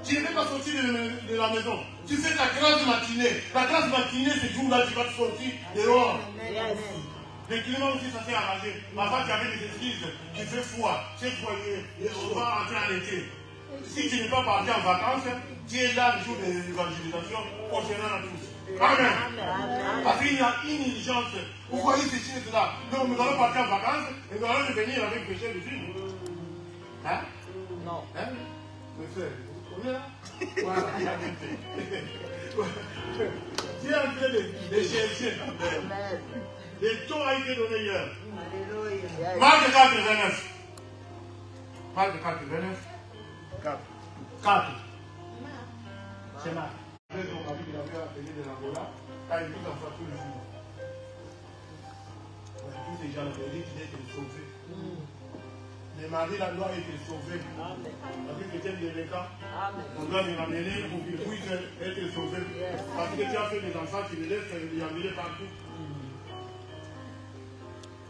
Tu ne peux pas sortir de la maison. Tu fais ta grâce matinée. La grâce matinée, ce jour-là, tu vas te sortir dehors. Le climat aussi, ça s'est arrangé. Avant, tu avais des excuses qui fait froid. C'est foyer. On va entrer en été. Si tu n'es pas parti en vacances, tu es là le jour de l'évangélisation. On se rend à tous. Amen. Parce qu'il y a une diligence. Vous voyez ces choses-là. Donc, nous allons partir en vacances et nous allons revenir avec péché dessus. Hein? Non. Hein? Mes frères, on est là? Voilà, il y a des faits. Tu es en train de chercher. Le ton a été donné hier. Marc 4, 29. Marc 4, 29. 4. C'est Marc. On a vu qu'il avait appelé de l'Angola. Quand il dit comme ça tous les jours. Tous ces gens ont dit qu'il était sauvé. Les maris là doivent être sauvés. Parce que c'était délicat. On doit les ramener pour qu'ils puissent être sauvés. Parce que tu as fait des enfants, tu les laisses les amener partout.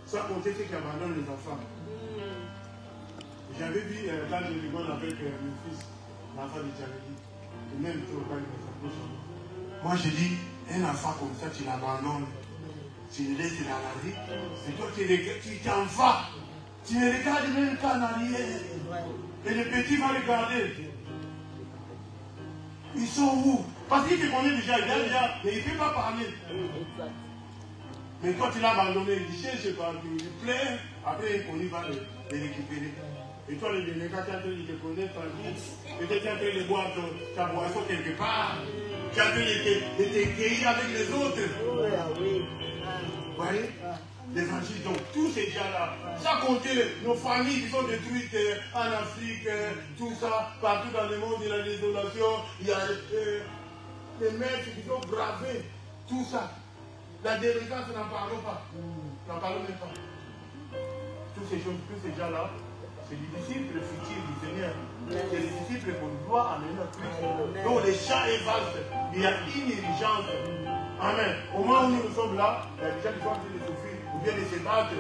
Sans compter ceux qui abandonnent les enfants. J'avais vu quand je rigole avec mon fils, l'enfant de Tchaledi, et même trop quand il s'approche. Moi je dis, un enfant comme ça, tu l'abandonnes, tu le laisses dans la rue, et toi tu t'en vas. Tu ne regardes même pas en arrière. Et le petit va regarder. Ils sont où? Parce qu'il te connaît déjà, mais il ne peut pas parler. Mais quand il a abandonné, il cherche partout, il plaît, après on y va les récupérer. Et toi, les délégués, tu as entendu te connaître tranquille. Peut-être tu as entendu de boire ta boisson quelque part. Tu as entendu de te cueillir avec les autres. Vous voyez? L'évangile, donc tous ces gens-là, sans compter nos familles qui sont détruites en Afrique, tout ça, partout dans le monde, il y a la désolation, il y a les maîtres qui sont bravés, tout ça. La délinquance, n'en parlons pas. N'en parlons même pas. Toutes ces choses, tous ces gens-là, c'est les disciples futurs du Seigneur. C'est les disciples qu'on doit amener à Christ. Donc les chats et vases, il y a une diligence. Amen. Au moment où nous sommes là, il y a des gens qui sont en train de souffrir, ou bien de se battre.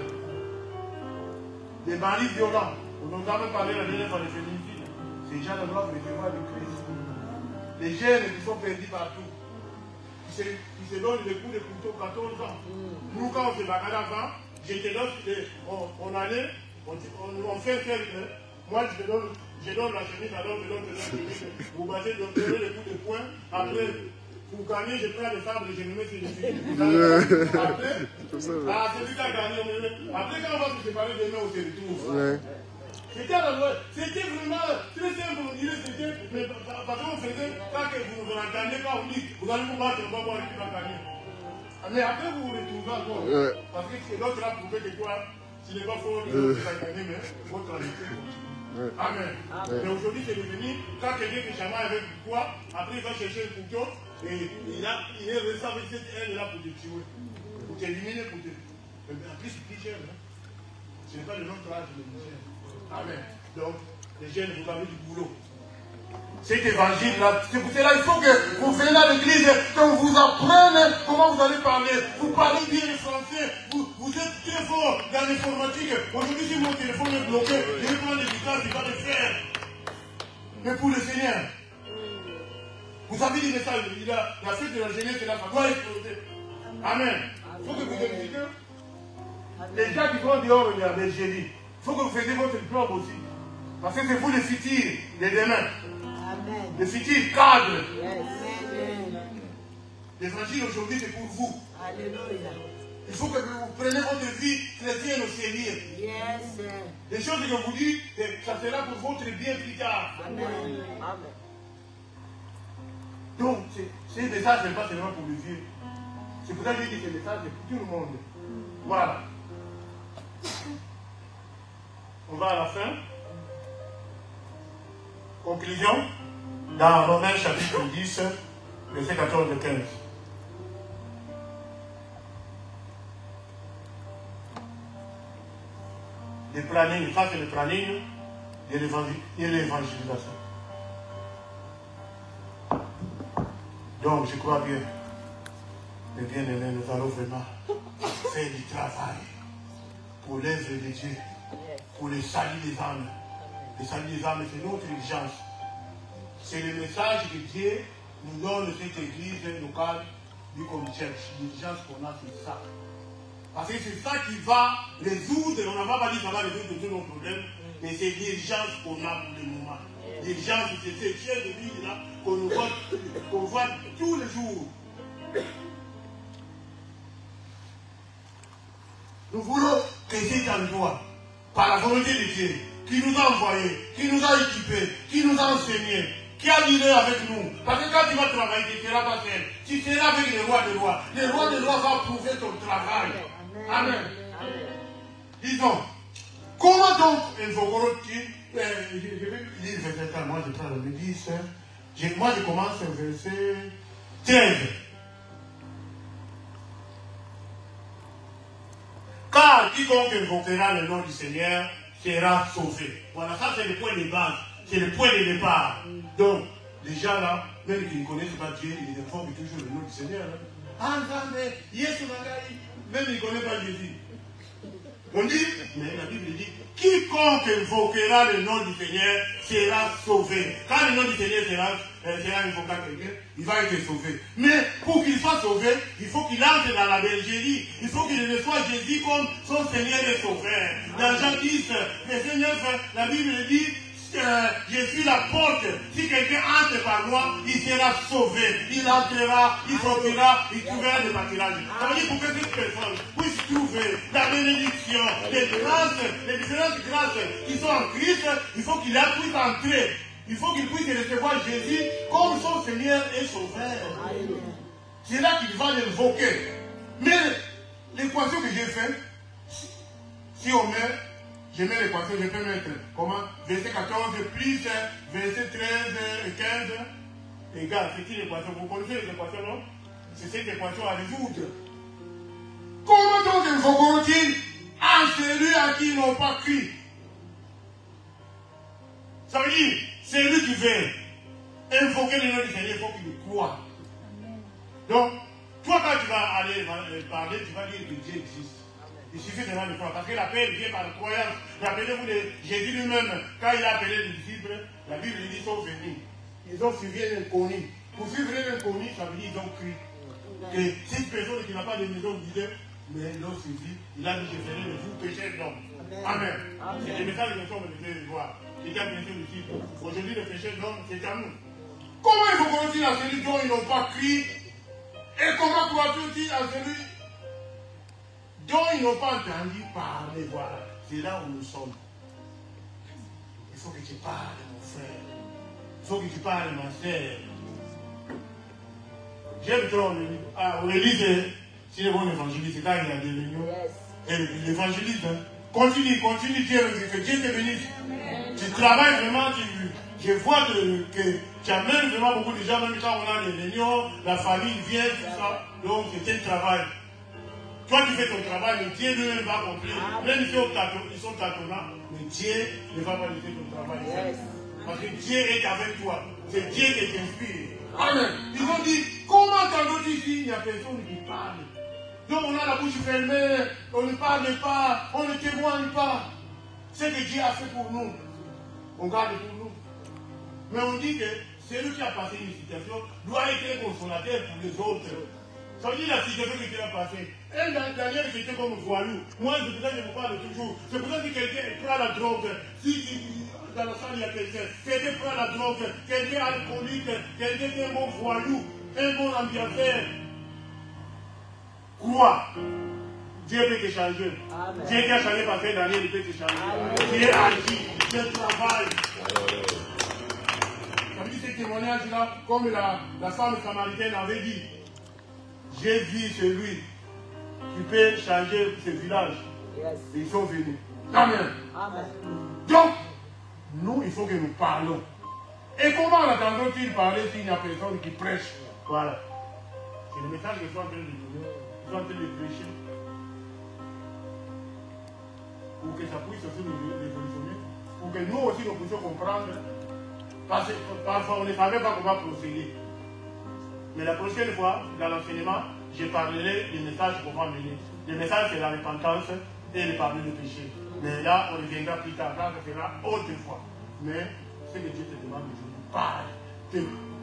Des bandits violents. On nous a même parlé la dernière fois des féminicides. Ces gens-là doivent recevoir le Christ. Les jeunes qui sont perdus partout. Qui se donnent des coups de couteau 14 ans. Nous, quand on se bagarre avant, j'étais là, on allait, on fait faire. Moi, je donne la chemise à l'autre, l'autre donne la chemise. Vous battez, donnez les coups de poing. Après, pour gagner, je prends le sabre et je me mets sur les filles. Après, celui qui a gagné, après, quand on va se séparer demain, on se retrouve. C'était vraiment très simple, on dirait c'était, mais parce qu'on faisait, quand vous vous en gagnez, quand on dit, vous allez vous battre, on va voir qui va gagner. Mais après, vous vous retrouvez encore. Parce que l'autre a prouvé que toi, tu n'es pas fort, tu vas gagner, mais votre réalité continue. Amen. Mais aujourd'hui, c'est devenu, quand quelqu'un te chamaille avec toi, après il va chercher le couteau, et il est resté avec cette haine-là pour te tuer, pour t'éliminer, pour te. En plus, c'est plus cher. Ce n'est pas le nom de l'âge de Michel. Amen. Donc, les jeunes, vous avez du boulot. Cet évangile-là, c'est pour cela il faut que vous venez à l'église, qu'on vous apprenne comment vous allez parler. Vous parlez bien le français, vous êtes très fort dans l'informatique. Aujourd'hui, si mon téléphone est bloqué, je vais prendre les guitares, il va le faire. Mais pour le Seigneur, vous avez dit ça, la fête de la jeunesse, c'est là, ça doit exploser. Amen. Il faut que vous expliquez. Les gens qui vont dehors, les jeudis, il faut que vous fassiez votre diplôme aussi. Parce que c'est vous le futur de demain. Amen. Le futur cadre. Yes. L'évangile aujourd'hui, c'est pour vous. Alléluia. Il faut que vous preniez votre vie chrétienne au sérieux. Yes. Les choses que je vous dis, ça sera pour votre bien plus tard. Amen. Amen. Donc, ces messages, ce n'est pas seulement pour les vieux. C'est pour ça que je dis que ces messages, c'est pour tout le monde. Voilà. On va à la fin. Conclusion. Dans Romains chapitre 10, verset 14 et 15. Le planning, ça c'est le planning de l'évangélisation. Donc je crois bien, mes bien-aimés, nous allons vraiment faire du travail pour l'œuvre de Dieu, pour le salut des âmes. Le salut des âmes, c'est notre urgence. C'est le message que Dieu nous donne cette église locale du Church. L'urgence qu'on a, c'est ça. Parce que c'est ça qui va résoudre, on n'a pas dit que ça va résoudre tous nos problèmes, mais c'est l'urgence qu'on a pour le moment. L'urgence, c'est cette chaise de vie là qu'on voit tous les jours. Nous voulons que cet endroit, par la volonté de Dieu, qui nous a envoyés, qui nous a équipés, qui nous a enseignés, qui a dîné avec nous. Parce que quand tu vas travailler, tu ne seras pas seul. Tu seras avec les rois des rois. Les rois des rois vont prouver ton travail. Amen. Amen. Disons, comment donc invoquerons-ils? Je vais lire le verset 1, moi je prends le 10. Moi je commence au verset 13. Car quiconque invoquera le nom du Seigneur sera sauvé. Voilà, ça c'est le point de base. C'est le point de départ. Donc, les gens là, même qui ne connaissent pas Dieu, ils invoquent toujours le nom du Seigneur. Entendez, Yesu Magai, même ils ne connaissent pas Jésus. On dit, mais la Bible dit, quiconque invoquera le nom du Seigneur sera sauvé. Quand le nom du Seigneur sera invoqué à quelqu'un, il va être sauvé. Mais pour qu'il soit sauvé, il faut qu'il entre dans la bergerie. Il faut qu'il reçoive Jésus comme son Seigneur et Sauveur. Dans Jean 10, verset 9, la Bible dit, je suis la porte. Si quelqu'un entre par moi, il sera sauvé. Il entrera, il sortira, il trouvera des pâtirages. Ça veut dire pour que cette personne puisse trouver la bénédiction, les différentes grâces qui sont en Christ, il faut qu'il puisse entrer. Il faut qu'il puisse recevoir Jésus comme son Seigneur et Sauveur. C'est là qu'il va l'invoquer. Mais l'équation que j'ai faite, si on met, je mets l'équation, je peux mettre comment? Verset 14 plus verset 13 et 15 égale. C'est qui l'équation? Vous connaissez les équations, non? C'est cette équation à résoudre. Comment donc invoqueront-ils à celui à qui ils n'ont pas cru? Ça veut dire, c'est lui qui veut invoquer le nom du Seigneur, il faut qu'il croie. Donc, toi quand tu vas aller parler, tu vas dire que Dieu existe. Il suffit seulement de croire. Parce que l'appel vient par la croyance. Rappelez-vous de Jésus lui-même, quand il a appelé les disciples, la Bible dit qu'ils sont venus. Ils ont suivi l'inconnu. Pour suivre l'inconnu, ça veut dire qu'ils ont cru. Que cette personne qui n'a pas de maison disait, mais ils l'ont suivi. Il a dit, je ferai de vous pécheurs d'hommes. Amen. C'est le message que nous sommes venus de voir. C'était à bien sûr le disciple. Aujourd'hui, le péché d'hommes, c'est à nous. Comment ils croient-ils à celui dont ils n'ont pas cru? Et comment croient-ils à celui dont ils n'ont pas entendu parler? Voilà, c'est là où nous sommes. Il faut que tu parles, mon frère. Il faut que tu parles, ma sœur. J'aime trop on l'église, si le bon évangéliste, c'est quand il y a des réunions. Et l'évangéliste, continue, Dieu, que Dieu te bénisse. Tu travailles vraiment, je vois que tu amènes vraiment beaucoup de gens, même quand on a des réunions, la famille vient, tout ça. Donc c'est un travail. Toi tu fais ton travail, mais Dieu lui va accomplir. Même si ils sont tâtonnants, mais Dieu ne va pas laisser ton travail. Parce que Dieu est avec toi. C'est Dieu qui t'inspire. Amen. Ils ont dit, comment t'entends ici, il n'y a personne qui parle. Donc on a la bouche fermée, on ne parle pas, on ne témoigne pas. Ce que Dieu a fait pour nous, on garde pour nous. Mais on dit que celui qui a passé une situation doit être consolateur pour les autres. Ça veut dire la situation que tu as passée. Et Daniel, c'était comme voyou. Moi, c'est pour ça que je me parle toujours. C'est pour ça que quelqu'un prend la drogue. Si dans la salle, il y a quelqu'un prend la drogue, quelqu'un est alcoolique, quelqu'un est un bon voyou, un bon ambianceur. Crois. Dieu peut te changer. Amen. Dieu qui a changé par fait Daniel, il peut te changer. Amen. Dieu agit, Dieu travaille. Ça veut dire ce témoignage-là, comme la femme samaritaine avait dit. J'ai vu celui qui peut changer ce village. Yes. Ils sont venus. Amen. Amen. Donc, nous, il faut que nous parlons. Et comment entendons-ils parler s'il n'y a personne qui prêche? Voilà. C'est le message que je suis en train de donner. Je suis en train de prêcher. Pour que ça puisse aussi nous révolutionner. Pour que nous aussi nous puissions comprendre. Parce que parfois on ne savait pas comment procéder. Mais la prochaine fois, dans l'enseignement, je parlerai du message qu'on va mener. Le message, c'est la repentance et le pardon du péché. Mais là, on reviendra plus tard, ça sera autre fois. Mais ce que Dieu te demande aujourd'hui, parle.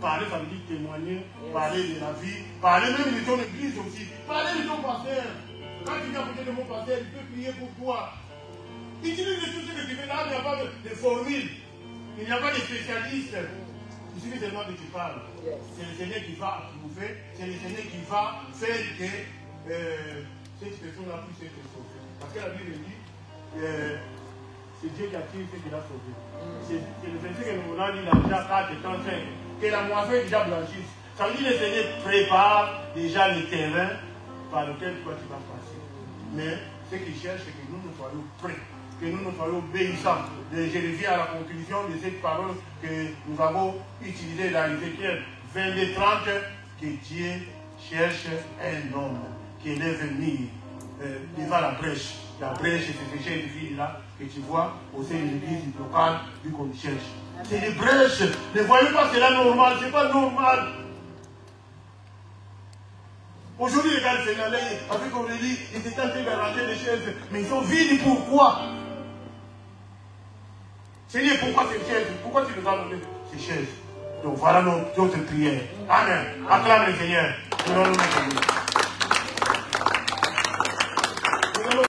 Parler, ça veut dire témoigner, parler de la vie, parler même de ton église aussi. Parler de ton pasteur. Quand tu viens côté de mon pasteur, il peut prier pour toi. Utilise tout ce que tu fais là, il n'y a pas de formule. Il n'y a pas de spécialiste. Il suffit seulement que tu parles. C'est le Seigneur qui va approuver, c'est le Seigneur qui va faire que cette personne-là puisse être sauvée. Parce que la Bible dit, c'est Dieu qui a tiré ce qu'il a sauvé. C'est le verset que nous avons dit dans Jean 4 et 35, que la moisson est déjà blanchie. Ça veut dire que le Seigneur prépare déjà le terrain par lequel toi tu vas passer. Mais ce qu'il cherche, c'est que nous soyons prêts. Que nous soyons obéissants. Je reviens à la conclusion de cette parole que nous avons utilisée dans Ézéchiel 22-30, que Dieu cherche un homme qui est venu devant la brèche. La brèche, c'est ce ville-là que tu vois au sein de l'église locale, vu qu'on cherche. C'est des brèches. Ne voyez pas cela normal, ce n'est pas normal. Aujourd'hui, les gars, c'est avec Aurélie, ils étaient en train de ranger les chaises, mais ils sont vides. Pourquoi? Seigneur, pourquoi ces chaises? Pourquoi tu nous as donné ces chaises? Donc voilà notre prière. Amen. Acclame le Seigneur.